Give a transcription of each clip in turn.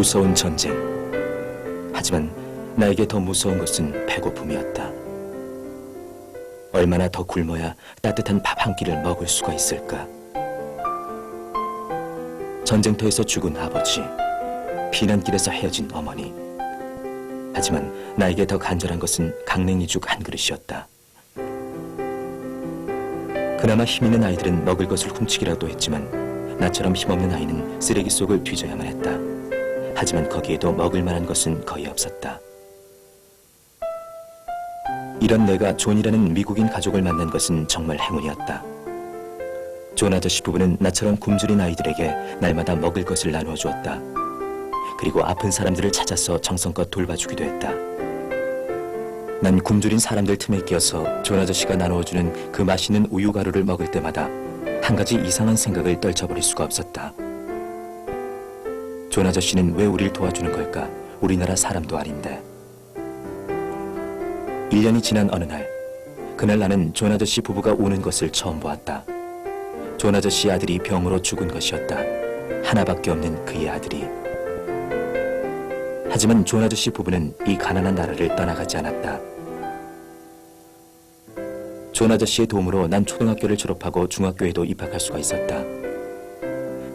무서운 전쟁. 하지만 나에게 더 무서운 것은 배고픔이었다. 얼마나 더 굶어야 따뜻한 밥 한 끼를 먹을 수가 있을까? 전쟁터에서 죽은 아버지, 피난길에서 헤어진 어머니. 하지만 나에게 더 간절한 것은 강냉이죽 한 그릇이었다. 그나마 힘 있는 아이들은 먹을 것을 훔치기라도 했지만 나처럼 힘없는 아이는 쓰레기 속을 뒤져야만 했다. 하지만 거기에도 먹을 만한 것은 거의 없었다. 이런 내가 존이라는 미국인 가족을 만난 것은 정말 행운이었다. 존 아저씨 부부는 나처럼 굶주린 아이들에게 날마다 먹을 것을 나누어 주었다. 그리고 아픈 사람들을 찾아서 정성껏 돌봐주기도 했다. 난 굶주린 사람들 틈에 끼어서 존 아저씨가 나누어주는 그 맛있는 우유 가루를 먹을 때마다 한 가지 이상한 생각을 떨쳐버릴 수가 없었다. 존 아저씨는 왜 우릴 도와주는 걸까? 우리나라 사람도 아닌데. 1년이 지난 어느 날, 그날 나는 존 아저씨 부부가 우는 것을 처음 보았다. 존 아저씨 아들이 병으로 죽은 것이었다. 하나밖에 없는 그의 아들이. 하지만 존 아저씨 부부는 이 가난한 나라를 떠나가지 않았다. 존 아저씨의 도움으로 난 초등학교를 졸업하고 중학교에도 입학할 수가 있었다.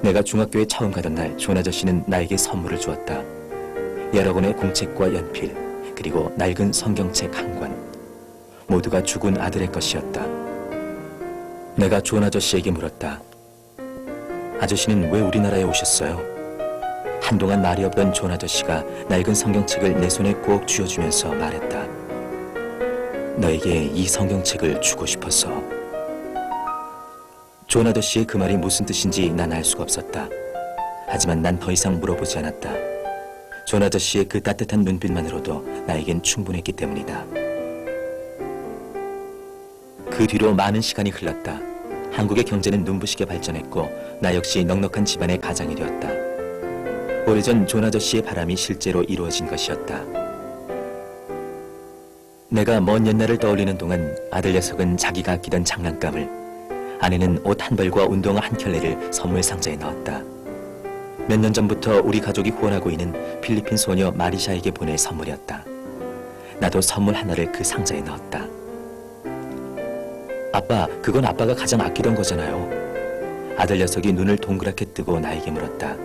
내가 중학교에 처음 가던 날 존 아저씨는 나에게 선물을 주었다. 여러 권의 공책과 연필, 그리고 낡은 성경책 한 권. 모두가 죽은 아들의 것이었다. 내가 존 아저씨에게 물었다. 아저씨는 왜 우리나라에 오셨어요? 한동안 말이 없던 존 아저씨가 낡은 성경책을 내 손에 꼭 쥐어주면서 말했다. 너에게 이 성경책을 주고 싶어서. 존 아저씨의 그 말이 무슨 뜻인지 난 알 수가 없었다. 하지만 난 더 이상 물어보지 않았다. 존 아저씨의 그 따뜻한 눈빛만으로도 나에겐 충분했기 때문이다. 그 뒤로 많은 시간이 흘렀다. 한국의 경제는 눈부시게 발전했고 나 역시 넉넉한 집안의 가장이 되었다. 오래전 존 아저씨의 바람이 실제로 이루어진 것이었다. 내가 먼 옛날을 떠올리는 동안 아들 녀석은 자기가 아끼던 장난감을, 아내는 옷 한 벌과 운동화 한 켤레를 선물 상자에 넣었다. 몇 년 전부터 우리 가족이 후원하고 있는 필리핀 소녀 마리샤에게 보낼 선물이었다. 나도 선물 하나를 그 상자에 넣었다. 아빠, 그건 아빠가 가장 아끼던 거잖아요. 아들 녀석이 눈을 동그랗게 뜨고 나에게 물었다.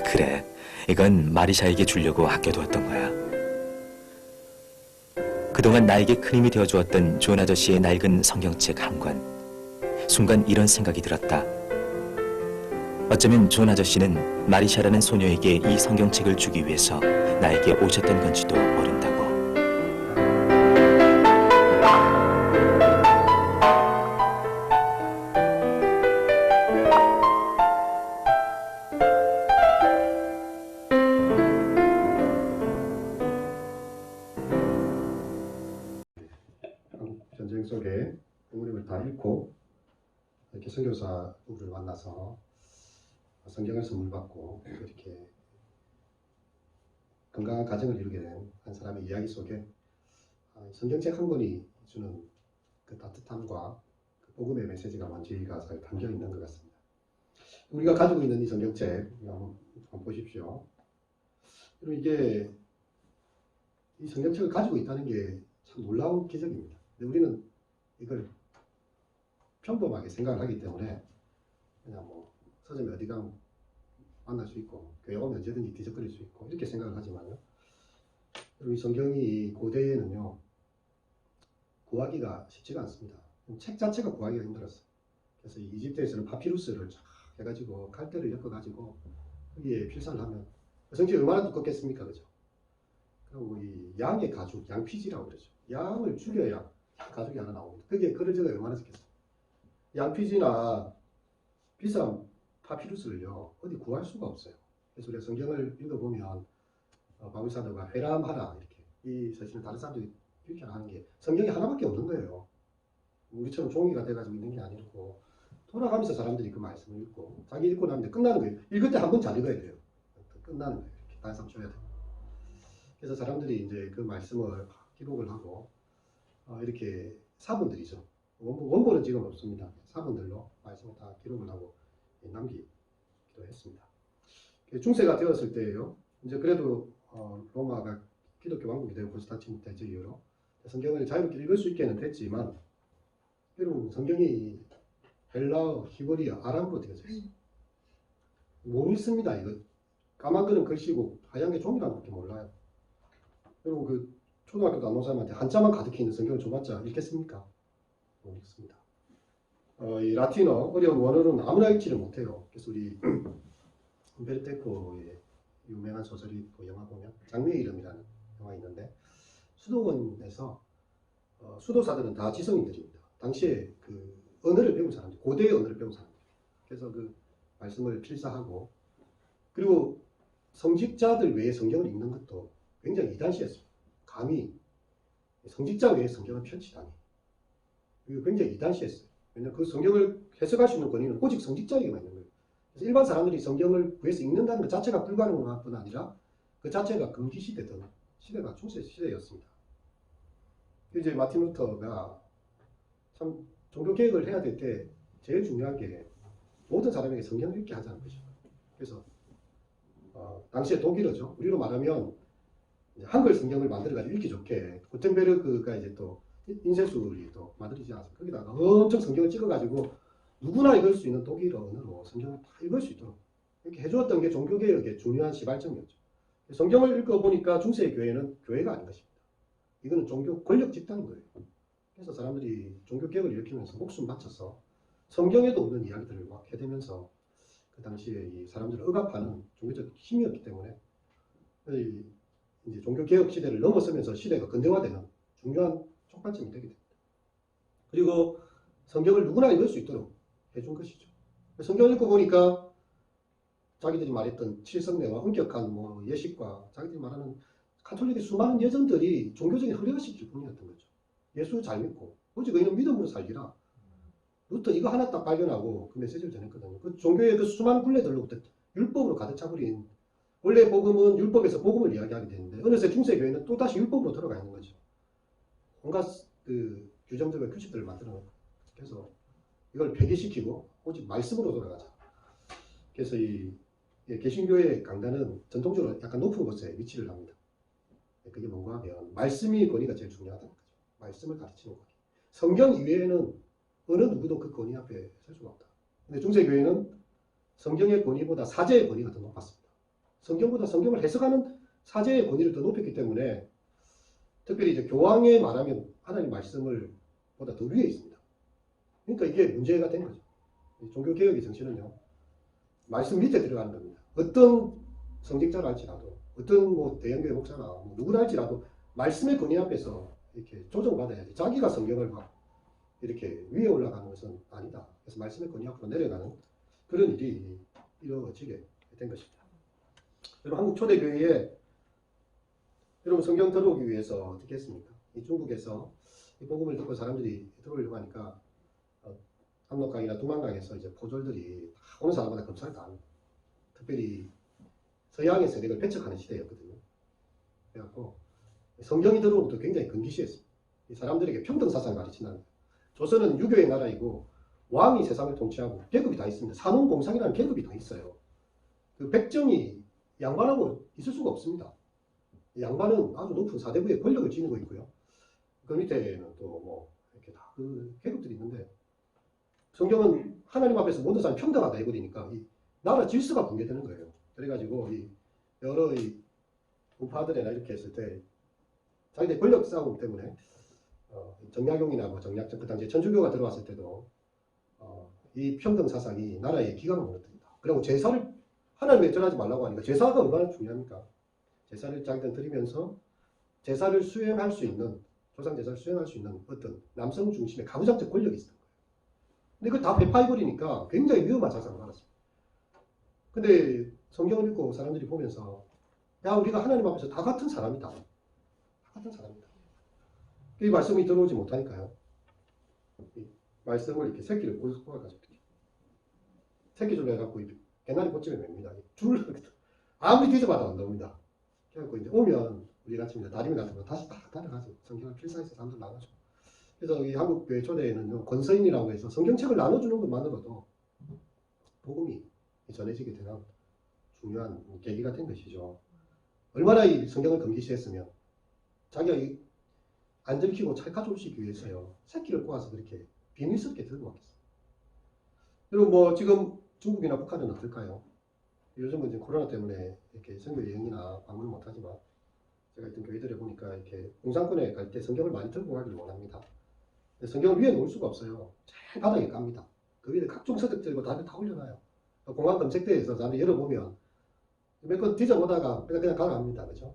그래, 이건 마리샤에게 주려고 아껴두었던 거야. 그동안 나에게 큰 힘이 되어주었던 존 아저씨의 낡은 성경책 한 권. 순간 이런 생각이 들었다. 어쩌면 존 아저씨는 마리샤라는 소녀에게 이 성경책을 주기 위해서 나에게 오셨던 건지도 모른다고. 전쟁 속에 부모님을 다 잃고 이렇게 선교사를 만나서 성경을 선물 받고 이렇게 건강한 가정을 이루게 된 한 사람의 이야기 속에 성경책 한 권이 주는 그 따뜻함과 그 복음의 메시지가 완전히가 잘 담겨 있는 것 같습니다. 우리가 가지고 있는 이 성경책 한번 보십시오. 그리고 이게 이 성경책을 가지고 있다는 게 참 놀라운 기적입니다. 근데 우리는 이걸 평범하게 생각을 하기 때문에 그냥 뭐 서점에 어디 가면 만날 수 있고 교회 오면 언제든지 뒤적거릴 수 있고 이렇게 생각을 하지만요. 그리고 이 성경이 고대에는요 구하기가 쉽지가 않습니다. 책 자체가 구하기가 힘들었어요. 그래서 이집트에서는 파피루스를 쫙 해가지고 갈대를 엮어가지고 거기에 필사를 하면 성경이 얼마나 두껍겠습니까, 그죠? 그리고 이 양의 가죽, 양피지라고 그러죠. 양을 죽여야 가죽이 하나 나옵니다. 그게 그릇저가 얼마나 적겠어요. 양피지나 비싼 파피루스를요 어디 구할 수가 없어요. 그래서 우리가 성경을 읽어보면 바울사도가 회람하라 이렇게 이 사실은 다른 사람들이 이렇게 하는 게 성경이 하나밖에 없는 거예요. 우리처럼 종이가 돼가지고 있는 게 아니고 돌아가면서 사람들이 그 말씀을 읽고 자기 읽고 나면 끝나는 거예요. 읽을 때 한 번 잘 읽어야 돼요. 끝나는 거예요. 이렇게 다른 사람 줘야 돼요. 그래서 사람들이 이제 그 말씀을 기록을 하고 이렇게 사본들이죠. 원본은 지금 없습니다. 사본들로 말씀을 다 기록을 하고 남기기도 했습니다. 중세가 되었을 때예요. 이제 그래도 로마가 기독교 왕국이 되고 콘스탄틴 대제 이후로 성경을 자유롭게 읽을 수 있게는 됐지만 여러분 성경이 헬라어, 히브리어, 아람어로 되어져 있어요. 못 읽습니다. 이거 까만 거는 글씨고 하얀 게 종이라는 것밖에 몰라요. 여러분 그 초등학교 나온 사람한테 한자만 가득히 있는 성경을 줘봤자 읽겠습니까? 못 읽습니다. 이 라틴어 어려운 원어는 아무나 읽지를 못해요. 그래서 우리 움베르토 에코의 유명한 소설이 있고 영화 보면 장미의 이름이라는 영화 있는데 수도원에서 수도사들은 다 지성인들입니다. 당시에 그 언어를 배운 사람들, 고대의 언어를 배운 사람들. 그래서 그 말씀을 필사하고 그리고 성직자들 외에 성경을 읽는 것도 굉장히 이단시했어요. 감히 성직자 외에 성경을 펼치다니. 이거 굉장히 이단시했어요. 왜냐하면 그 성경을 해석할 수 있는 권위는 오직 성직자에게만 있는 거예요. 그래서 일반 사람들이 성경을 구해서 읽는다는 것 자체가 불가능한 뿐 아니라 그 자체가 금기시대던 시대가 중세 시대였습니다. 이제 마틴 루터가 참 종교 개혁을 해야 될 때 제일 중요한 게 모든 사람에게 성경을 읽게 하자는 것이죠. 그래서 당시에 독일어죠. 우리로 말하면 한글 성경을 만들어가지고 읽기 좋게 구텐베르그가 이제 또 인쇄술이 또 만들어지지 않습니까? 거기다가 엄청 성경을 찍어가지고 누구나 읽을 수 있는 독일어 언어로 성경을 다 읽을 수 있도록 이렇게 해주었던 게 종교개혁의 중요한 시발점이었죠. 성경을 읽어보니까 중세의 교회는 교회가 아닌 것입니다. 이거는 종교 권력 집단인 거예요. 그래서 사람들이 종교개혁을 일으키면서 목숨 바쳐서 성경에도 없는 이야기들을 막 해대면서 그 당시에 이 사람들을 억압하는 종교적 힘이었기 때문에 이제 종교개혁 시대를 넘어서면서 시대가 근대화되는 중요한 촉발점이 되게 됩니다. 그리고 성경을 누구나 읽을 수 있도록 해준 것이죠. 성경을 읽고 보니까 자기들이 말했던 칠성례와 엄격한 뭐 예식과 자기들이 말하는 가톨릭의 수많은 예전들이 종교적인 흐려식일 뿐이었던 거죠. 예수 잘 믿고 오직 의인은 믿음으로 살리라. 루터 이거 하나 딱 발견하고 그 메시지를 전했거든요. 그 종교의 그 수많은 굴레들로부터 율법으로 가득 차버린 원래 복음은 율법에서 복음을 이야기하게 되는데 어느새 중세교회는 또다시 율법으로 들어가 있는 거죠. 온갖 그 규정들과 규칙들을 만들어 놓고 그래서 이걸 폐기시키고 오직 말씀으로 돌아가자. 그래서 이 개신교의 강단은 전통적으로 약간 높은 곳에 위치를 합니다. 그게 뭔가 하면 말씀이 권위가 제일 중요하다는 거죠. 말씀을 가르치는 권위. 성경 이외에는 어느 누구도 그 권위 앞에 설 수가 없다. 근데 중세교회는 성경의 권위보다 사제의 권위가 더 높았습니다. 성경보다 성경을 해석하는 사제의 권위를 더 높였기 때문에 특별히 이제 교황에 말하면 하나님 말씀을 보다 더 위에 있습니다. 그러니까 이게 문제가 된 거죠. 종교개혁의 정신은요, 말씀 밑에 들어가는 겁니다. 어떤 성직자라 할지라도, 어떤 뭐 대형교회 목사나 뭐 누구나 할지라도 말씀의 권위 앞에서 이렇게 조정받아야지. 자기가 성경을 막 이렇게 위에 올라가는 것은 아니다. 그래서 말씀의 권위 앞으로 내려가는 그런 일이 이루어지게 된 것입니다. 여러분 한국 초대교회에 여러분 성경 들어오기 위해서 어떻게 했습니까? 이 중국에서 이 복음을 듣고 사람들이 들어오려고 하니까 압록강이나 두만강에서 이제 포졸들이 다 어느 사람마다 검사를 다 합니다. 특별히 서양의 세력을 배척하는 시대였거든요. 그래갖고 성경이 들어오면 또 굉장히 금기시했습니다. 이 사람들에게 평등사상을 가르친다는 거예요. 조선은 유교의 나라이고 왕이 세상을 통치하고 계급이 다 있습니다. 산업공상이라는 계급이 다 있어요. 그 백정이 양반하고 있을 수가 없습니다. 양반은 아주 높은 사대부의 권력을 지니고 있고요. 그 밑에는 또 뭐 이렇게 다 그 계급들이 있는데 성경은 하나님 앞에서 모든 사람이 평등하다 해버리니까 이 나라 질서가 붕괴되는 거예요. 그래가지고 이 여러 이 우파들이나 이렇게 했을 때 자기들 권력 싸움 때문에 정약용이나 뭐 정약전 그 당시에 천주교가 들어왔을 때도 이 평등 사상이 나라의 기강을 무너뜨린다. 그리고 제사를 하나님에 전하지 말라고 하니까 제사가 얼마나 중요합니까? 제사를 자기들 드리면서 제사를 수행할 수 있는 조상 제사를 수행할 수 있는 어떤 남성 중심의 가부장적 권력이 있었던 거예요. 근데 그걸 다 배파해버리니까 굉장히 위험한 사상을 받았습니다. 근데 성경을 읽고 사람들이 보면서 야 우리가 하나님 앞에서 다 같은 사람이다. 다 같은 사람이다. 이 말씀이 들어오지 못하니까요. 이 말씀을 이렇게 새끼를 꼬아가지고 새끼줄로 해갖고 개나리 꽃집에 맵니다. 줄을 아무리 뒤져봐도 안 나옵니다. 그래갖고 이제 오면 우리 같이 다리미 같은 거 다시 다 따라가서 성경을 필사해서 사람들 나눠줘. 그래서 이 한국교회 초대에는 권서인이라고 해서 성경책을 나눠주는 것만으로도 복음이 전해지게 되는 중요한 계기가 된 것이죠. 얼마나 이 성경을 금기시했으면 자기가 안 들키고 잘 가져오시기 위해서요. 새끼를 꼬아서 그렇게 비밀스럽게 들고 왔겠어요. 그리고 뭐 지금 중국이나 북한은 어떨까요? 요즘은 이제 코로나 때문에 이렇게 선교 여행이나 방문을 못하지만 제가 있던 교회들에 보니까 이렇게 공산권에 갈 때 성경을 많이 들고 가기를 원합니다. 근데 성경을 위에 놓을 수가 없어요. 제일 바닥에 깝니다. 그 위에 각종 서적 들고 다들 다 올려놔요. 공항 검색대에서 다들 열어보면 몇 건 뒤져보다가 그냥 가라앉습니다. 그죠?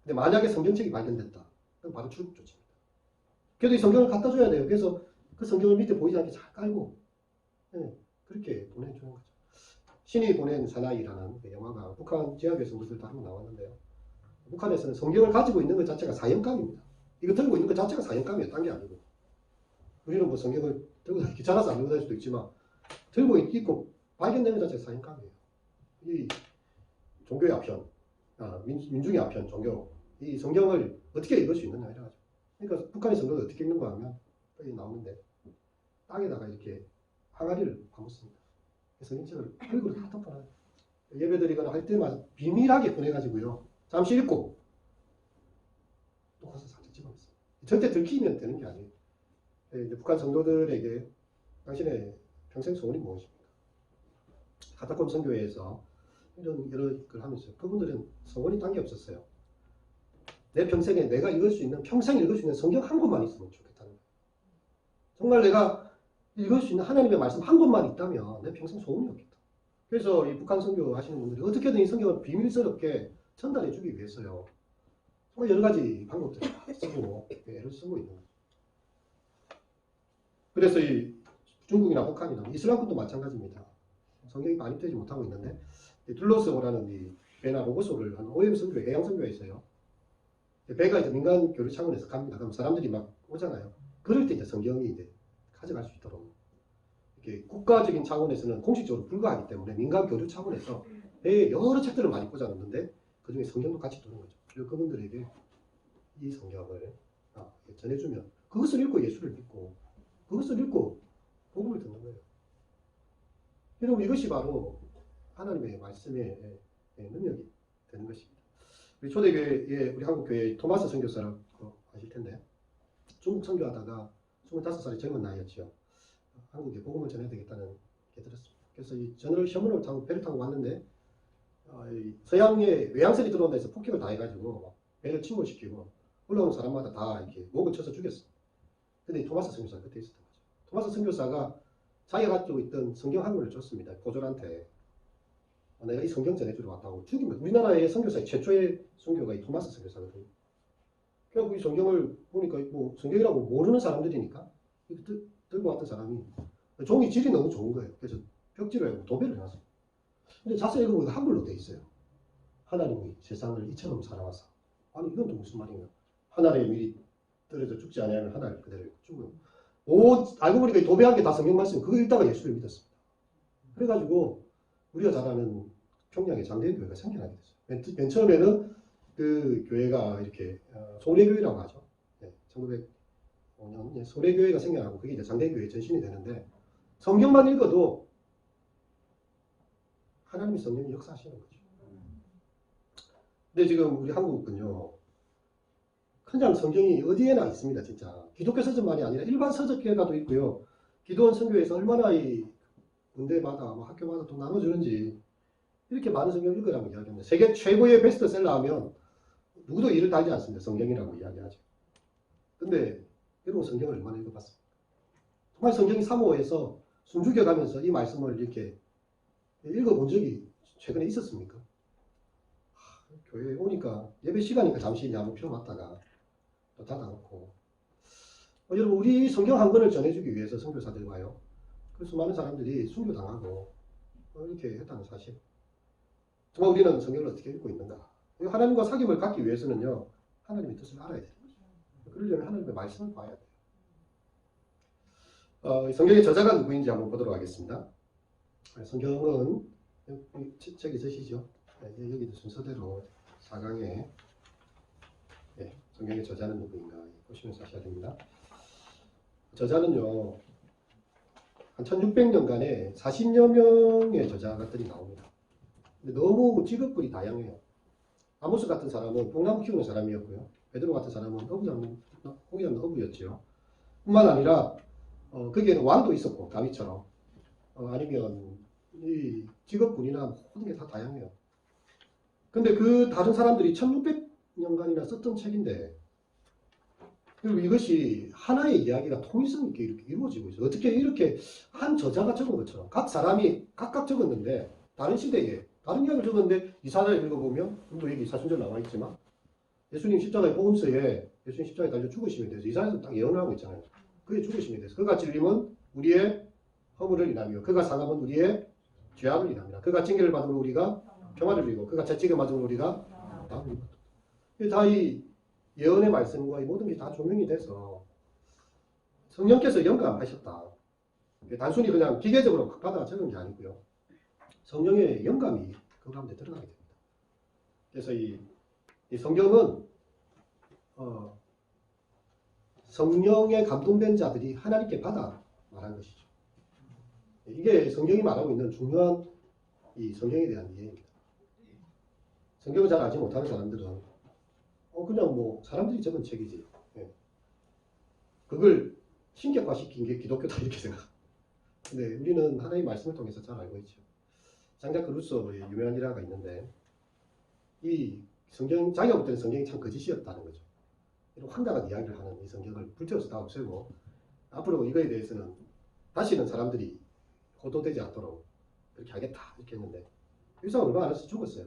근데 만약에 성경책이 발견됐다. 그럼 바로 출국 조치입니다. 그래도 이 성경을 갖다 줘야 돼요. 그래서 그 성경을 밑에 보이지 않게 잘 깔고 그렇게 보내주는 거죠. 신이 보낸 사나이라는 그 영화가 북한 지하교회 성도들 다루고 나왔는데요. 북한에서는 성경을 가지고 있는 것 자체가 사형감입니다. 이거 들고 있는 것 자체가 사형감이에요. 딴 게 아니고. 우리는 뭐 성경을 들고 다니기 귀찮아서 안 들고 다닐 수도 있지만 들고 있고 발견되는 것 자체가 사형감이에요. 이 종교의 아편, 민중의 아편, 종교, 이 성경을 어떻게 읽을 수 있느냐 이래가지고. 그러니까 북한의 성경을 어떻게 읽는가 하면 여기 나오는데 땅에다가 이렇게 항아리를 파묻습니다. 성경책을 얼굴로 다 덮어놔요. 예배드리거나 할 때마다 비밀하게 보내가지고요. 잠시 읽고 또 가서 살짝 집어넣습니다. 절대 들키면 되는 게 아니에요. 이제 북한 성도들에게 당신의 평생 소원이 무엇입니까? 카타콤 선교회에서 이런 여러 걸 하면서 그분들은 소원이 딴 게 없었어요. 내 평생에 내가 읽을 수 있는 평생 읽을 수 있는 성경 한 권만 있으면 좋겠다는 거예요. 정말 내가 읽을 수 있는 하나님의 말씀 한 권만 있다면 내 평생 소원이 없겠다. 그래서 이 북한 선교 하시는 분들이 어떻게든 이 성경을 비밀스럽게 전달해 주기 위해서요. 정말 여러 가지 방법들을 쓰고 애를 쓰고 있는 거죠. 그래서 이 중국이나 북한이나 이슬람권도 마찬가지입니다. 성경이 반입되지 못하고 있는데 둘러스오라는 이 배나 로고소를 한 OM 선교, 해양 선교에 있어요. 배가 이제 민간 교류 차원에서 갑니다. 그럼 사람들이 막 오잖아요. 그럴 때 이제 성경이 이제 가져갈 수 있도록 이렇게 국가적인 차원에서는 공식적으로 불가하기 때문에 민간 교류 차원에서 배에 여러 책들을 많이 꽂아놓는데 그 중에 성경도 같이 두는 거죠. 그리고 그분들에게 이 성경을 전해주면 그것을 읽고 예수를 믿고 그것을 읽고 복음을 듣는 거예요. 여러분 이것이 바로 하나님의 말씀의 능력이 되는 것입니다. 우리 초대교회, 우리 한국교회 토마스 선교사라고 아실 텐데 중국 선교하다가 25살의 젊은 나이였죠. 한국에 복음을 전해야 되겠다는 게 들었습니다. 그래서 이 저널 셔먼을 타고 배를 타고 왔는데 서양의 외양선이 들어온다 해서 폭격을 다 해가지고 배를 침몰시키고 올라오는 사람마다 다 이렇게 목을 쳐서 죽였어요. 근데 토마스 선교사가 그때 있었던 거죠. 토마스 선교사가 자기가 가지고 있던 성경 한 권을 줬습니다. 고졸한테. 내가 이 성경 전해주러 왔다고 죽인 거예요. 우리나라의 선교사의 최초의 선교가 이 토마스 선교사거든요. 그래서 이 성경을 보니까 뭐 성경이라고 모르는 사람들이니까 들고 왔던 사람이 종이 질이 너무 좋은 거예요. 그래서 벽지로 하고 도배를 해놨어요. 근데 자세히 읽어보니까 한글로 돼 있어요. 하나님이 세상을 이처럼 사랑하사. 아니 이건 또 무슨 말인가? 하나님의 미리 떨어져 죽지 아니하면 하나를 그대로 죽어요. 알고 보니까 도배한 게 다 성경 말씀. 그거 읽다가 예수를 믿었습니다. 그래가지고 우리가 잘 아는 평양의 장대현 교회가 생겨나게 됐어요. 맨 처음에는 그 교회가 이렇게 소래교회라고 하죠. 1905년 소래교회가 생겨나고 그게 이제 장대교회 전신이 되는데 성경만 읽어도 하나님이 성령이 역사하시는 거죠. 근데 지금 우리 한국은요, 그냥 성경이 어디에나 있습니다, 진짜. 기독교 서적만이 아니라 일반 서적계가도 있고요. 기도원 선교에서 얼마나 이 군대마다 학교마다 또 나눠주는지 이렇게 많은 성경을 읽으라고 이야기합니다. 세계 최고의 베스트셀러 하면 누구도 이를 달지 않습니다. 성경이라고 이야기하죠. 근데 여러분 성경을 얼마나 읽어봤습니까? 정말 성경이 사모해서 숨죽여가면서 이 말씀을 이렇게 읽어본 적이 최근에 있었습니까? 교회에 오니까 예배 시간이니까 잠시 한번 펴봤다가 또 닫아놓고 여러분 우리 성경 한 권을 전해주기 위해서 선교사들과요 그 수많은 사람들이 순교당하고 이렇게 했다는 사실. 정말 우리는 성경을 어떻게 읽고 있는가? 하나님과 사귐을 갖기 위해서는요 하나님의 뜻을 알아야 돼요. 그러려면 하나님의 말씀을 봐야 돼요. 성경의 저자가 누구인지 한번 보도록 하겠습니다. 성경은 책이 저시죠. 여기도 순서대로 4강에 성경의 저자는 누구인가 보시면서 하셔야 됩니다. 저자는요 한 1600년간에 40여 명의 저자들이 나옵니다. 근데 너무 직업군이 다양해요. 아모스 같은 사람은 뽕나무 키우는 사람이었고요. 베드로 같은 사람은 어부 잡는 어부였죠. 뿐만 아니라 거기에는 왕도 있었고 다윗처럼 아니면 이 직업군이나 모든 게 다 다양해요. 근데 그 다른 사람들이 1600년간이나 썼던 책인데 그리고 이것이 하나의 이야기가 통일성 있게 이렇게 이루어지고 있어요. 어떻게 이렇게 한 저자가 적은 것처럼 각 사람이 각각 적었는데 다른 시대에 다른 이야기를 적었는데 이사를 읽어보면 또 여기 사순절 나와 있지만 예수님 십자가의 복음서에 예수님 십자가에 달려 죽으심에 대해서 이사에서 딱 예언을 하고 있잖아요. 그의 죽으심에 대해서 그가 찔림은 우리의 허물을 인하며 그가 상함은 우리의 죄악을 인하며 그가 징계를 받으므로 우리가 평화를 누리고 그가 채찍을 맞으므로 우리가 나음을 받았다. 다 이 예언의 말씀과 이 모든 게 다 조명이 돼서 성령께서 영감하셨다. 단순히 그냥 기계적으로 막 받아 적은 게 아니고요. 성령의 영감이 그 가운데 들어가게 됩니다. 그래서 이 성경은 성령에 감동된 자들이 하나님께 받아 말한 것이죠. 이게 성경이 말하고 있는 중요한 이 성경에 대한 이해입니다. 성경을 잘 알지 못하는 사람들은 그냥 뭐 사람들이 적은 책이지. 예. 그걸 신격화시킨 게 기독교다 이렇게 생각. 근데 우리는 하나님의 말씀을 통해서 잘 알고 있죠. 장자크 루소의 유명한 일화가 있는데 이 성경 자기가 볼 때는 성경이 참 거짓이었다는 거죠. 이런 황당한 이야기를 하는 이 성경을 불태워서 다 없애고 앞으로 이거에 대해서는 다시는 사람들이 호도되지 않도록 그렇게 하겠다 이렇게 했는데 이 사람 얼마 안 해서 죽었어요.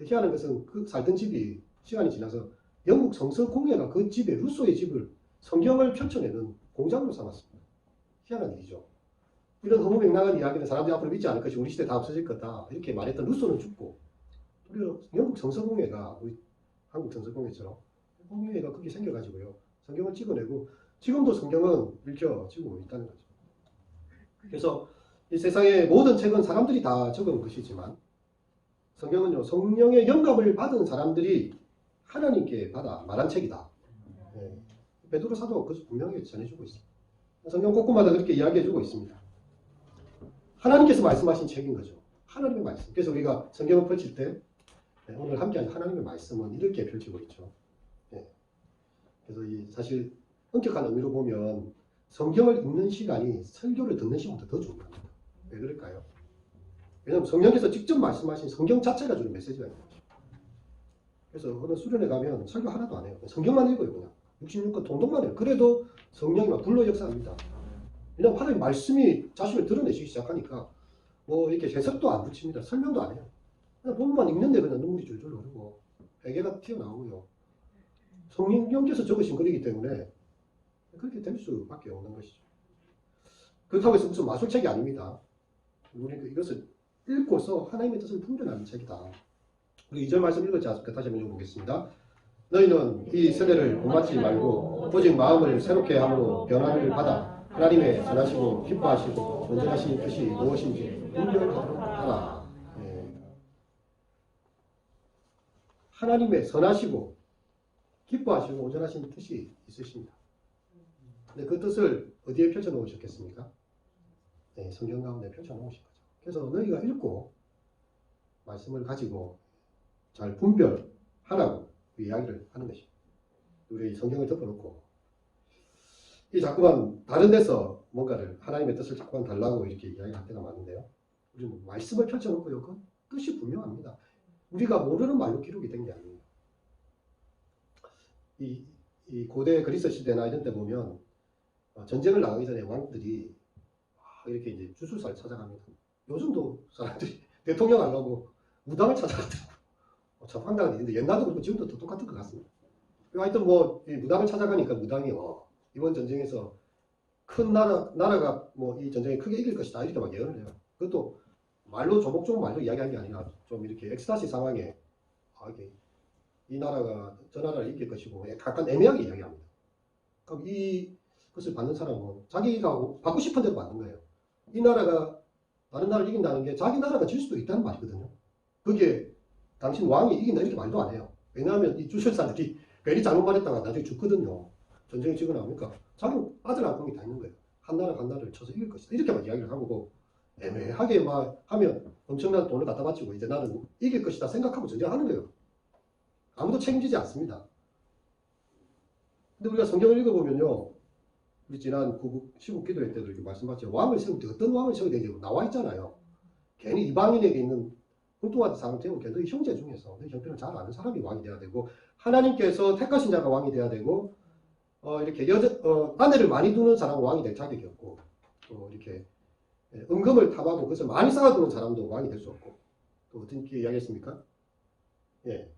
희한한 것은 그 살던 집이 시간이 지나서 영국 성서공회가 그 집에 루소의 집을 성경을 펼쳐내는 공장으로 삼았습니다. 희한한 일이죠. 이런 허무맹랑한 이야기는 사람들이 앞으로 믿지 않을 것이 우리 시대에 다 없어질 거다 이렇게 말했던 루소는 죽고 오히려 영국 성서공회가 우리 한국 성서공회처럼 공회가 그렇게 생겨가지고요 성경을 찍어내고 지금도 성경은 읽혀지고 있다는 거죠. 그래서 이 세상의 모든 책은 사람들이 다 적은 것이지만 성경은요 성령의 영감을 받은 사람들이 하나님께 받아 말한 책이다. 네. 베드로 사도가 그것을 분명히 전해주고 있습니다. 성경 곳곳마다 그렇게 이야기해주고 있습니다. 하나님께서 말씀하신 책인 거죠. 하나님의 말씀. 그래서 우리가 성경을 펼칠 때 오늘 함께한 하나님의 말씀은 이렇게 펼치고 있죠. 네. 그래서 사실 엄격한 의미로 보면 성경을 읽는 시간이 설교를 듣는 시간보다 더 중요합니다. 왜 그럴까요? 왜냐하면 성령께서 직접 말씀하신 성경 자체가 주는 메시지가 있는 거죠. 그래서 어느 수련회 가면 설교 하나도 안 해요. 성경만 읽어요. 그냥 66권 통독만 해요. 그래도 성령이 막 불러 역사합니다. 왜냐하면 하나님 말씀이 자신을 드러내시기 시작하니까 뭐 이렇게 해석도 안 붙입니다. 설명도 안 해요. 그냥 본문만 읽는데 그냥 눈물이 줄줄 흐르고 회개가 튀어나오고요. 성령께서 적으신 글이기 때문에 그렇게 될 수밖에 없는 것이죠. 그렇다고 해서 무슨 마술책이 아닙니다. 우리는 이것을 읽고서 하나님의 뜻을 분별하는 책이다. 우리 2절 말씀 읽었지 않습니까? 다시 한번 읽어보겠습니다. 너희는 이 세대를 본받지 말고 오직 마음을 새롭게 함으로 변화를 받아 하나님의 선하시고 기뻐하시고 온전하신 뜻이 무엇인지 분별하도록 하라. 하나님의 선하시고 기뻐하시고 온전하신 뜻이 있으십니다. 근데 그 뜻을 어디에 펼쳐 놓으셨겠습니까? 네, 성경 가운데 펼쳐 놓으신 거죠. 그래서 너희가 읽고 말씀을 가지고 잘 분별하라고 이야기를 하는 것입니다. 우리 성경을 덮어놓고 이 자꾸만 다른 데서 뭔가를 하나님의 뜻을 자꾸만 달라고 이렇게 이야기할 때가 많은데요. 우리는 말씀을 펼쳐놓고요. 그 뜻이 분명합니다. 우리가 모르는 말로 기록이 된 게 아니에요. 이 고대 그리스 시대나 이런 때 보면 전쟁을 나가기 전에 왕들이 이렇게 이제 주술사를 찾아갑니다. 요즘도 사람들이 대통령 하려고 무당을 찾아가더라고요. 참 황당한 일인데 옛날도 그렇고 지금도 더 똑같은 것 같습니다. 하여튼 뭐 무당을 찾아가니까 무당이 이번 전쟁에서 큰 나라가 뭐 이 전쟁에 크게 이길 것이다 이렇게 막 예언을 해요. 그것도 말로 조목조목 말로 이야기한 게 아니라 좀 이렇게 엑스타시 상황에 이 나라가 저 나라를 이길 것이고 약간 애매하게 이야기합니다. 그럼 이것을 받는 사람은 자기가 받고 싶은 대로 받는 거예요. 이 나라가 다른 나라를 이긴다는 게 자기 나라가 질 수도 있다는 말이거든요. 그게 당신 왕이 이긴다 이렇게 말도 안 해요. 왜냐하면 이 주술사들이 괜히 잘못 말했다가 나중에 죽거든요. 전쟁이 지고 나오니까 자기 아들 아궁이 다 있는 거예요. 한 나라를 쳐서 이길 것이다. 이렇게만 이야기를 하고 애매하게 막 하면 엄청난 돈을 갖다 바치고 이제 나는 이길 것이다 생각하고 전쟁하는 거예요. 아무도 책임지지 않습니다. 근데 우리가 성경을 읽어보면요. 우리 지난 시국 기도회 때도 이렇게 말씀하셨죠. 왕을 세울 때 어떤 왕을 세워야 되냐고 나와 있잖아요. 괜히 이방인에게 있는 뚱뚱한 사람 세우게 너희 형제 중에서 너희 형편을 잘 아는 사람이 왕이 돼야 되고 하나님께서 택하신 자가 왕이 돼야 되고 이렇게 아내를 많이 두는 사람은 왕이 될 자격이 없고 또 이렇게 은금을 탐하고 그것을 많이 쌓아두는 사람도 왕이 될 수 없고 또 어떻게 이야기했습니까? 예.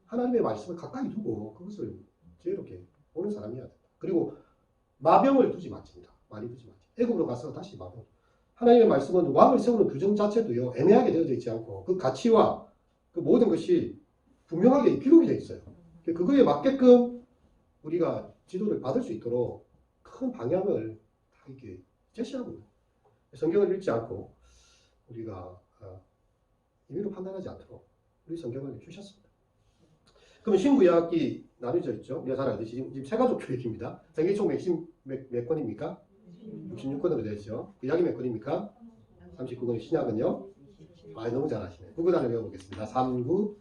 하나님의 말씀을 가까이 두고 그것을 지혜롭게 보는 사람이어야 된다. 그리고 마병을 두지 마십니다. 많이 두지 마십니다. 애굽으로 가서 다시 마병. 하나님의 말씀은 왕을 세우는 규정 자체도요. 애매하게 되어져 있지 않고 그 가치와 그 모든 것이 분명하게 기록이 되어 있어요. 그거에 맞게끔 우리가 지도를 받을 수 있도록 큰 방향을 다 이렇게 제시하고 있어요. 성경을 읽지 않고 우리가 임의로 판단하지 않도록 우리 성경을 주셨습니다. 그러면 신구약이 나뉘어져 있죠. 우리가 잘 알듯이 지금 세가족 교육입니다. 성경이 총 몇 권입니까? 66권으로 되어 있죠. 구약이 몇 권입니까? 39권. 신약은요? 너무 잘하시네. 구구 단어 외워보겠습니다. 39,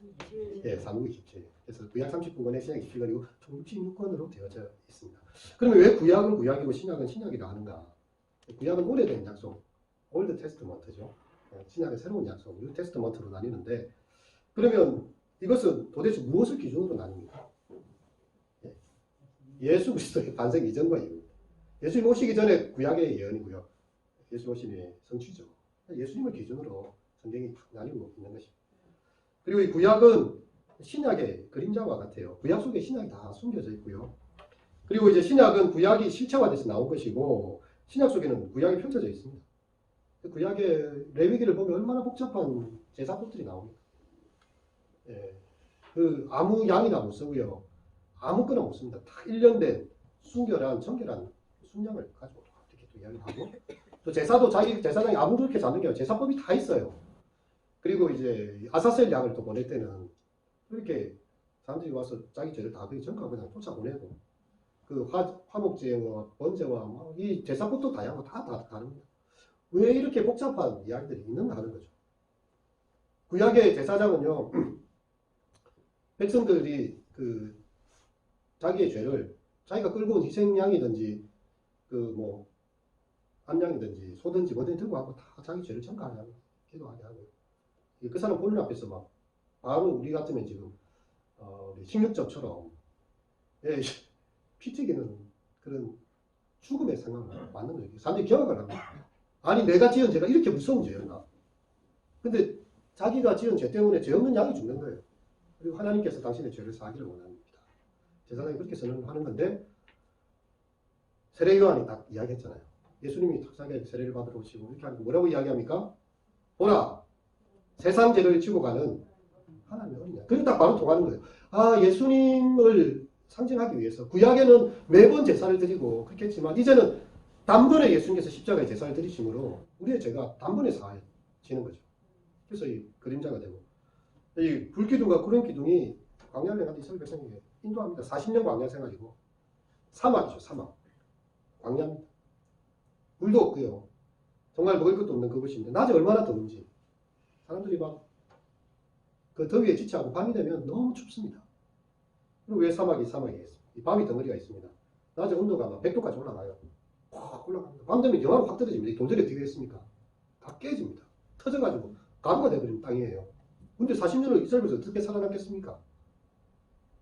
27. 그래서 구약 39권에 신약 27권이고 총 66권으로 되어져 있습니다. 그러면 왜 구약은 구약이고 신약은 신약이라 하는가? 구약은 오래된 약속, 올드 테스트먼트죠. 신약은 새로운 약속, 뉴 테스트먼트로 나뉘는데 그러면 이것은 도대체 무엇을 기준으로 나뉩니까? 예수 그리스도의 반석 이전과 이후입니다. 예수님 오시기 전에 구약의 예언이고요. 예수 오심의 성취죠. 예수님을 기준으로 성경이 나뉘고 있는 것입니다. 그리고 이 구약은 신약의 그림자와 같아요. 구약 속에 신약이 다 숨겨져 있고요. 그리고 이제 신약은 구약이 실체화돼서 나온 것이고 신약 속에는 구약이 펼쳐져 있습니다. 구약의 레위기를 보면 얼마나 복잡한 제사법들이 나옵니까? 그 아무 양이나 못 쓰고요. 아무거나 못 씁니다. 다 1년 된 순결한 정결한 순양을 가지고 이렇게 또 이야기를 하고 또 제사도 자기 제사장이 아무렇게 잡는 게 아니라 제사법이 다 있어요. 그리고 이제 아사셀 양을 또 보낼 때는 이렇게 사람들이 와서 자기 죄를 다 그냥 전가 그냥 쫓아보내고 그 화목제와 번제와 이 제사법도 다양하고 다 다릅니다. 왜 이렇게 복잡한 이야기들이 있는가 하는 거죠. 구약의 제사장은요, 백성들이 그 자기의 죄를 자기가 끌고 온 희생양이든지 그 암양이든지 소든지 뭐든지 들고 하고 다 자기 죄를 전가하게 하고 기도하게 하고 그 사람 보는 앞에서 막 바로 우리 같으면 지금 16점처럼 피 튀기는 그런 죽음의 상황을 맞는 거예요. 사람들이 경악을 합니다. 아니 내가 지은 죄가 이렇게 무서운 죄였나? 근데 자기가 지은 죄 때문에 죄 없는 양이 죽는 거예요. 그리고 하나님께서 당신의 죄를 사하기를 원합니다. 제사장이 그렇게 선언하는 건데 세례 요한이 딱 이야기했잖아요. 예수님이 탁사하게 세례를 받으러 오시고 이렇게 하는 뭐라고 이야기합니까? 보라 세상 죄를 지고 가는 하나님의 어린 양. 그게 딱 바로 통하는 거예요. 예수님을 상징하기 위해서 구약에는 매번 제사를 드리고 그렇게 했지만 이제는 단번에 예수님께서 십자가에 제사를 드리심으로 우리의 죄가 단번에 사해지는 거죠. 그래서 이 그림자가 되고 이 불기둥과 구름 기둥이 광야를 행한 이스라엘 백성에게 인도합니다. 40년 광야 생활이고 사막이죠. 사막. 광야입니다. 물도 없고요. 정말 먹을 것도 없는 그곳인데 낮에 얼마나 더운지 사람들이 막 그 더위에 지쳐하고 밤이 되면 너무 춥습니다. 그리고 왜 사막이겠습니까? 밤이 덩어리가 있습니다. 낮에 온도가 막 100도까지 올라가요. 확 올라갑니다. 밤 되면 영하로 확 떨어집니다. 이 돌들이 어떻게 됐습니까? 다 깨집니다. 터져가지고 가루가 되어버린 땅이에요. 근데 40년을 이스라엘에서 어떻게 살아남겠습니까?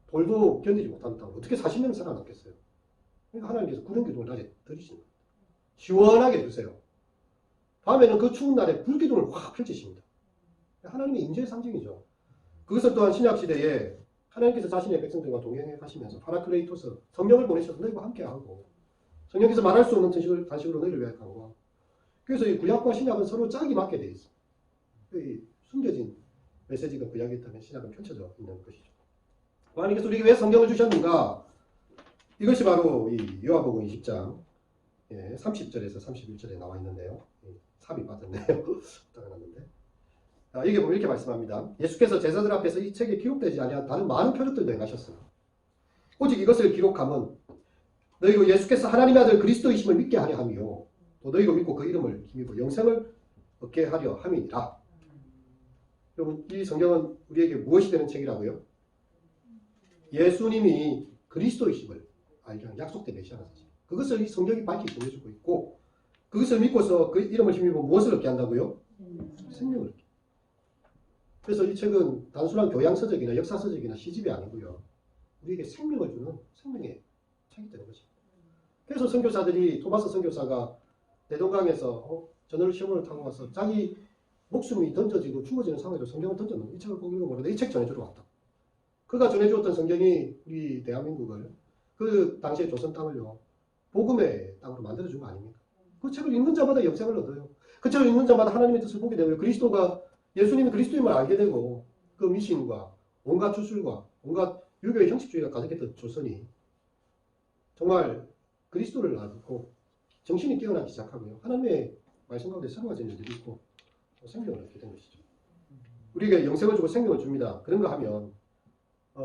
돌도 견디지 못하는 땅 어떻게 40년을 살아남겠어요? 그러니까 하나님께서 구름 기둥을 낮에 들이시는 거예요. 시원하게 해주세요. 밤에는 그 추운 날에 불기둥을 확 펼치십니다. 하나님의 인재의 상징이죠. 그것을 또한 신약시대에 하나님께서 자신의 백성들과 동행해 가시면서 파라클레이토스 성령을 보내셔서 너희와 함께하고 성령께서 말할 수 없는 단식으로 너희를 계획하고 그래서 이 구약과 신약은 서로 짝이 맞게 되어 있습니다. 이 숨겨진 메시지가 구약에 있다면 신약은 펼쳐져 있는 것이죠. 하나님께서 우리에게 왜 성경을 주셨는가? 이것이 바로 이 요한복음 20장 30절에서 31절에 나와 있는데요. 삽이 빠졌네요. 따라놨는데. 이게 보면 이렇게 말씀합니다. 예수께서 제자들 앞에서 이 책에 기록되지 아니한 다른 많은 표적들도 행하셨으나 오직 이것을 기록함은 너희로 예수께서 하나님의 아들 그리스도이심을 믿게 하려 함이요 너희로 믿고 그 이름을 힘입어 영생을 얻게 하려 함이니라. 여러분, 이 성경은 우리에게 무엇이 되는 책이라고요? 예수님이 그리스도이심을 알게 하는 약속된 메시아라는 사실. 그것을 이 성경이 밝히 보여주고 있고, 그것을 믿고서 그 이름을 힘입어 무엇을 얻게 한다고요? 생명을 얻게. 그래서 이 책은 단순한 교양서적이나 역사서적이나 시집이 아니고요, 우리에게 생명을 주는 생명의 책이 되는 것입니다. 그래서 선교사들이, 토마스 선교사가 대동강에서 전월 시험을 타고 와서 자기 목숨이 던져지고 죽어지는 상황에도 성경을 던졌는데 이 책을 꼭 읽어보는데 이 책 전해주러 왔다. 그가 전해주었던 성경이 우리 대한민국을, 그 당시의 조선 땅을요, 복음의 땅으로 만들어준 거 아닙니까? 그 책을 읽는 자마다 영생을 얻어요. 그 책을 읽는 자마다 하나님의 뜻을 보게 되고요. 그리스도가, 예수님이 그리스도임을 알게 되고, 그 미신과 온갖 주술과 온갖 유교의 형식주의가 가득했던 조선이 정말 그리스도를 알고 정신이 깨어나기 시작하고요. 하나님의 말씀 가운데 새로워진 일들이 있고 생명을 얻게 된 것이죠. 우리에게 영생을 주고 생명을 줍니다. 그런가 하면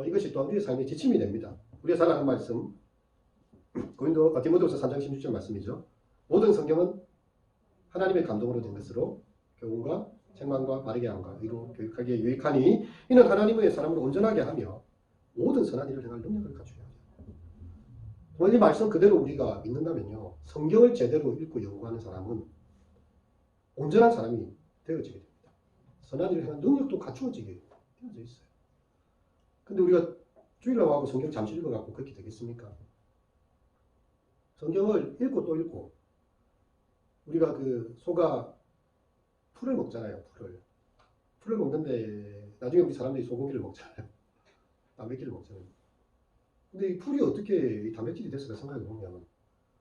이것이 또한 우리의 삶의 지침이 됩니다. 우리가 잘 아는 말씀, 디모데후서 3장 16절 말씀이죠. 모든 성경은 하나님의 감동으로 된 것으로 교훈과 책망과 바르게 함과 의로 교육하기에 유익하니 이는 하나님의 사람으로 온전하게 하며 모든 선한 일을 행할 능력을 갖추게 하죠. 정말 이 말씀 그대로 우리가 믿는다면요, 성경을 제대로 읽고 연구하는 사람은 온전한 사람이 되어지게 됩니다. 선한 일을 행할 능력도 갖추어지게 되어져 있어요. 근데 우리가 주일날 하고 성경 잠시 읽어갖고 그렇게 되겠습니까? 성경을 읽고 또 읽고, 우리가 그 소가 풀을 먹잖아요. 풀을 먹는데 나중에 우리 사람들이 소고기를 먹잖아요. 단백질을 먹잖아요. 근데 이 풀이 어떻게 이 단백질이 됐을까 생각해 보면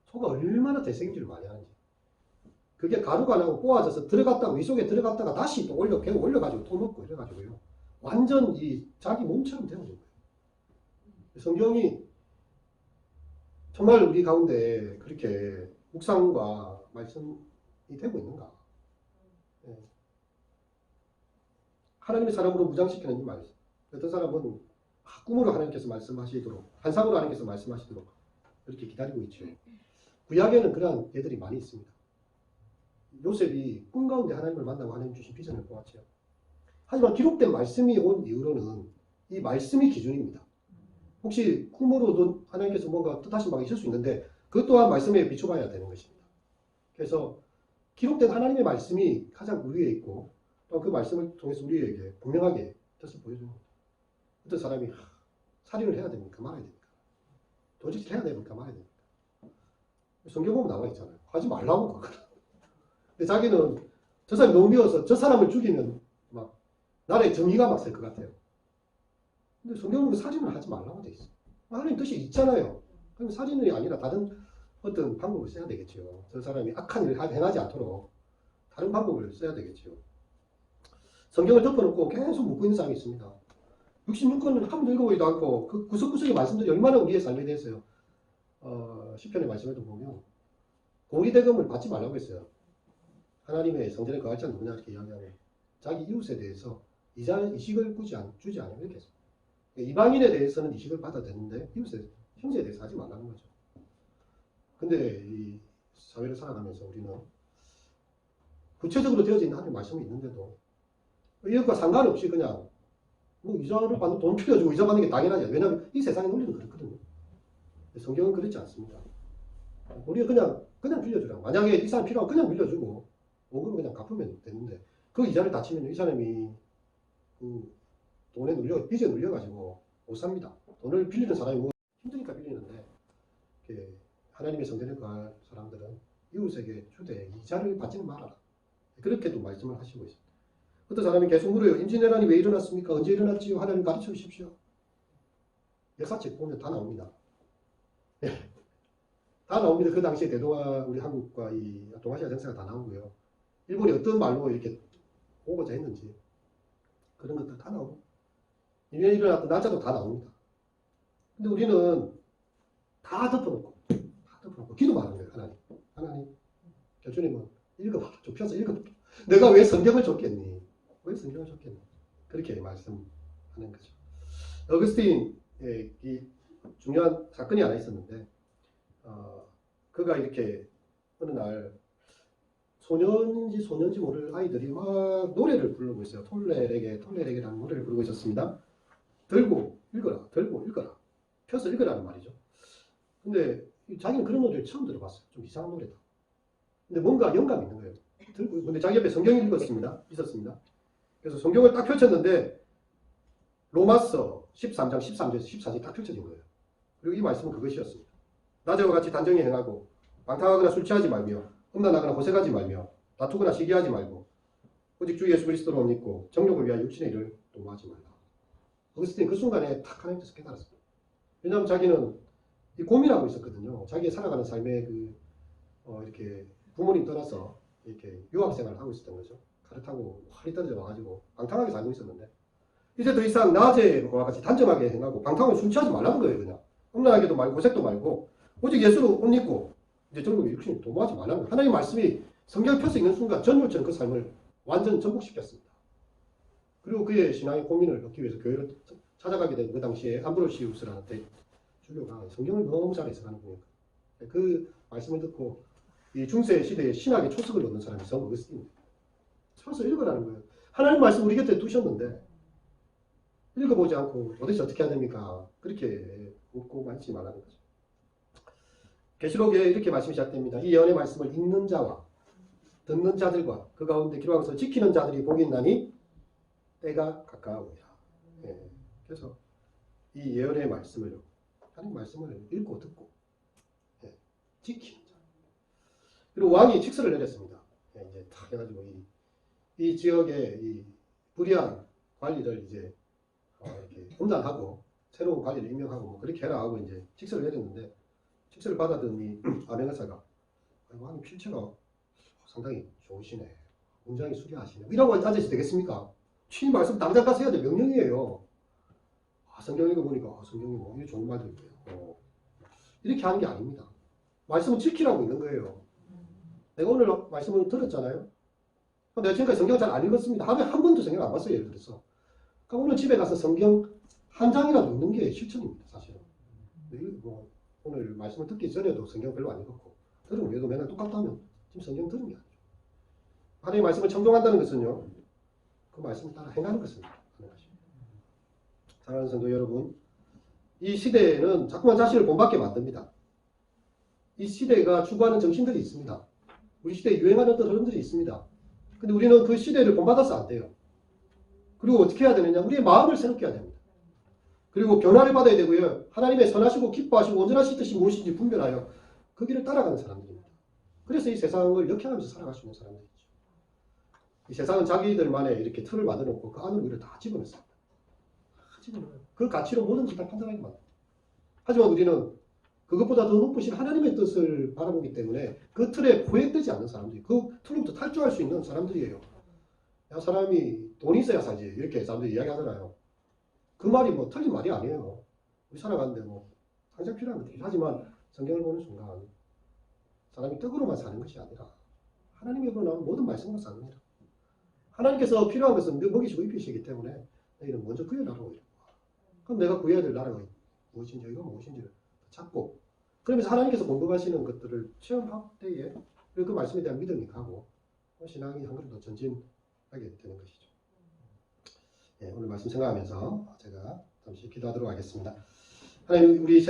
소가 얼마나 대생질을 많이 하는지, 그게 가루가 나고 꼬아져서 들어갔다가 위 속에 들어갔다가 다시 또 계속 올려가지고 또 먹고 이래가지고요, 완전 이 자기 몸처럼 되어진 거예요. 성경이 정말 우리 가운데 그렇게 묵상과 말씀이 되고 있는가? 네. 하나님의 사람으로 무장시키는 이 말씀. 어떤 사람은 꿈으로 하나님께서 말씀하시도록, 환상으로 하나님께서 말씀하시도록 이렇게 기다리고 있죠. 구약에는 그러한 예들이 많이 있습니다. 요셉이 꿈 가운데 하나님을 만나고 하나님 주신 비전을 보았죠. 하지만 기록된 말씀이 온 이후로는 이 말씀이 기준입니다. 혹시 꿈으로도 하나님께서 뭔가 뜻하신 바가 있을 수 있는데 그것 또한 말씀에 비춰봐야 되는 것입니다. 그래서 기록된 하나님의 말씀이 가장 우위에 있고, 또 그 말씀을 통해서 우리에게 분명하게 뜻을 보여주는 겁니다. 어떤 사람이 살인을 해야 됩니까? 말아야 됩니까? 도적질 해야 됩니까? 말아야 됩니까? 성경 보면 나와 있잖아요. 하지 말라고 그거는. 근데 자기는 저 사람이 너무 미워서 저 사람을 죽이면 막 나라에 정의가 막 셀 것 같아요. 근데 성경은 살인을 하지 말라고 돼 있어요. 하나님 뜻이 있잖아요. 그럼 살인이 아니라 다른 어떤 방법을 써야 되겠죠. 저 사람이 악한 일을 행하지 않도록 다른 방법을 써야 되겠죠. 성경을 덮어놓고 계속 묻고 있는 사람이 있습니다. 66권을 한 번도 읽어보지도 않고 그 구석구석의 말씀들이 얼마나 우리의 삶에 대해서요. 시편의 말씀에도 보면 공의대금을 받지 말라고 했어요. 하나님의 성전에 거할 자는 누구냐 이렇게 이야기하면 자기 이웃에 대해서 이식을 주지 않으면 이렇게 했어요. 이방인에 대해서는 이식을 받아야 되는데 이웃의 형제에 대해서 하지 말라는 거죠. 근데 이 사회를 살아가면서 우리는 구체적으로 되어진 하나님의 말씀이 있는데도 이것과 상관없이 그냥 뭐 이자를 받는 돈 빌려주고 이자 받는 게 당연하지. 왜냐하면 이 세상의 논리는 그렇거든요. 성경은 그렇지 않습니다. 우리가 그냥 빌려주라고. 만약에 이 사람 필요하면 그냥 빌려주고 원금을 그냥 갚으면 되는데 그 이자를 다 치면 이 사람이 그 돈에 빚에 눌려가지고 못 삽니다. 돈을 빌리는 사람이 뭐 힘드니까 빌리는데 하나님의 성전에 갈 사람들은 이웃에게 주되 이자를 받지는 말아라. 그렇게도 말씀을 하시고 있습니다. 어떤 사람이 계속 물어요. 임진왜란이 왜 일어났습니까? 언제 일어났지요? 하나님 가르쳐 주십시오. 역사책 보면 다 나옵니다. 네. 다 나옵니다. 그 당시에 우리 한국과 이 동아시아 정세가 다 나오고요. 일본이 어떤 말로 이렇게 오고자 했는지 그런 것들 다 나오고 왜 일어났던 날짜도 다 나옵니다. 근데 우리는 다 덮어놓고 기도만 하는 거예요. 하나님 교주님은 읽어봐. 좁혀서 읽어봐. 내가 왜 성경을 줬겠니? 왜 성경을 줬겠니? 그렇게 말씀하는 거죠. 어거스틴의 이 중요한 사건이 하나 있었는데 그가 이렇게 어느 날 소년인지 모를 아이들이 막 노래를 부르고 있어요. 톨레레게라는 노래를 부르고 있었습니다. 들고 읽어라, 들고 읽어라, 펴서 읽으라는 말이죠. 근데 자기는 그런 노래를 처음 들어봤어요. 좀 이상한 노래다. 근데 뭔가 영감이 있는 거예요. 들고, 근데 자기 옆에 성경을 있었습니다. 그래서 성경을 딱 펼쳤는데 로마서 13장 13절에서 14절이 딱 펼쳐진 거예요. 그리고 이 말씀은 그것이었습니다. 낮에와 같이 단정히 행하고 방탕하거나 술 취하지 말며 험난하거나 고색하지 말며 다투거나 시기하지 말고 오직 주 예수 그리스도로 믿고 정욕을 위하여 육신의 일을 도모하지 말라. 어거스틴 그 순간에 탁 하나님께서 깨달았습니다. 왜냐하면 자기는 이 고민하고 있었거든요. 자기의 살아가는 삶에 이렇게 부모님 떠나서 이렇게 유학생활을 하고 있었던 거죠. 칼을 타고 활이 떨어져 와가지고 방탕하게 살고 있었는데 이제 더 이상 낮에와 같이 단정하게 행하고 방탕을 술 취하지 말라는 거예요. 그냥 험난하게도 말고 고색도 말고 오직 예수로 옷 입고 이제 정복의 육신을 도모하지 말라는 거예요. 하나님의 말씀이 성경을 펴서 읽는 순간 전율처럼 그 삶을 완전 전복시켰습니다. 그리고 그의 신앙의 고민을 얻기 위해서 교회를 찾아가게 된 그 당시에 암브로시우스라는 주교가 성경을 너무 잘 해석하는 분이니까 그 말씀을 듣고 이 중세 시대의 신학의 초석을 얻는 사람이 성 어거스틴입니다. 서서 읽으라는 거예요. 하나님 말씀 우리 곁에 두셨는데 읽어보지 않고 도대체 어떻게 해야 됩니까? 그렇게 묻고 말지 말라는 거죠. 계시록에 이렇게 말씀이 시작됩니다. 이 예언의 말씀을 읽는 자와 듣는 자들과 그 가운데 기록한 것을 지키는 자들이 복이 있나니 때가 가까우니라. 예. 그래서 이 예언의 말씀을 하나님 말씀을 읽고 듣고 지키는 자. 그리고 왕이 직서를 내렸습니다. 이제 탁 해가지고 이 지역의 이 불의한 관리를 이제 이렇게 혼란하고 새로운 관리를 임명하고 뭐 그렇게 해라 하고 이제 직서를 내렸는데 직서를 받아든 이 아메가사가 왕이 필체가 상당히 좋으시네. 문장이 수려하시네. 이라고 앉아서 되겠습니까? 취임 말씀 당장 가서 해야 돼. 명령이에요. 성경 읽어보니까 성경이 뭐 이게 좋은 말들이에요. 이렇게 하는 게 아닙니다. 말씀을 지키라고 있는 거예요. 내가 오늘 말씀을 들었잖아요. 내가 지금까지 성경을 잘 안 읽었습니다. 하루에 한 번도 성경을 안 봤어요. 예를 들어서. 그러니까 오늘 집에 가서 성경 한 장이라도 읽는 게 실천입니다. 사실은. 뭐 오늘 말씀을 듣기 전에도 성경 별로 안 읽었고 들은 외에도 맨날 똑같다면 지금 성경 들은 게 아니죠. 하나님의 말씀을 청종한다는 것은요. 그 말씀을 따라 행하는 것을 하는 것입니다. 사랑하는 성도 여러분, 이 시대에는 자꾸만 자신을 본받게 만듭니다. 이 시대가 추구하는 정신들이 있습니다. 우리 시대에 유행하는 어떤 흐름들이 있습니다. 근데 우리는 그 시대를 본받아서 안 돼요. 그리고 어떻게 해야 되느냐? 우리의 마음을 새롭게 해야 됩니다. 그리고 변화를 받아야 되고요. 하나님의 선하시고 기뻐하시고 온전하신 뜻이 무엇인지 분별하여 그 길을 따라가는 사람들입니다. 그래서 이 세상을 역행하면서 살아갈 수 있는 사람들이죠. 이 세상은 자기들만의 이렇게 틀을 만들어 놓고 그 안으로 우리를 다 집어넣습니다. 그 가치로 모든 것을 다 판단하게 만듭니다. 하지만 우리는 그것보다 더 높으신 하나님의 뜻을 바라보기 때문에 그 틀에 포획되지 않는 사람들이 그 틀로부터 탈주할 수 있는 사람들이에요. 야, 사람이 돈이 있어야 살지 이렇게 사람들이 이야기하잖아요. 그 말이 뭐 틀린 말이 아니에요. 우리 살아가는데 뭐 항상 필요한 것들이 하지만 성경을 보는 순간 사람이 떡으로만 사는 것이 아니라 하나님의 나오는 모든 말씀으로 사는 겁니다. 하나님께서 필요한 것은 먹이시고 입히시기 때문에 너희는 먼저 구해야 나라고 이래요. 그럼 내가 구해야 될 나라가 무엇인지 이거 무엇인지를 찾고 그러면서 하나님께서 공급하시는 것들을 체험할 때에 그 말씀에 대한 믿음이 가고 신앙이 한 걸음 더 전진하게 되는 것이죠. 오늘 말씀 생각하면서 제가 잠시 기도하도록 하겠습니다. 하나님 우리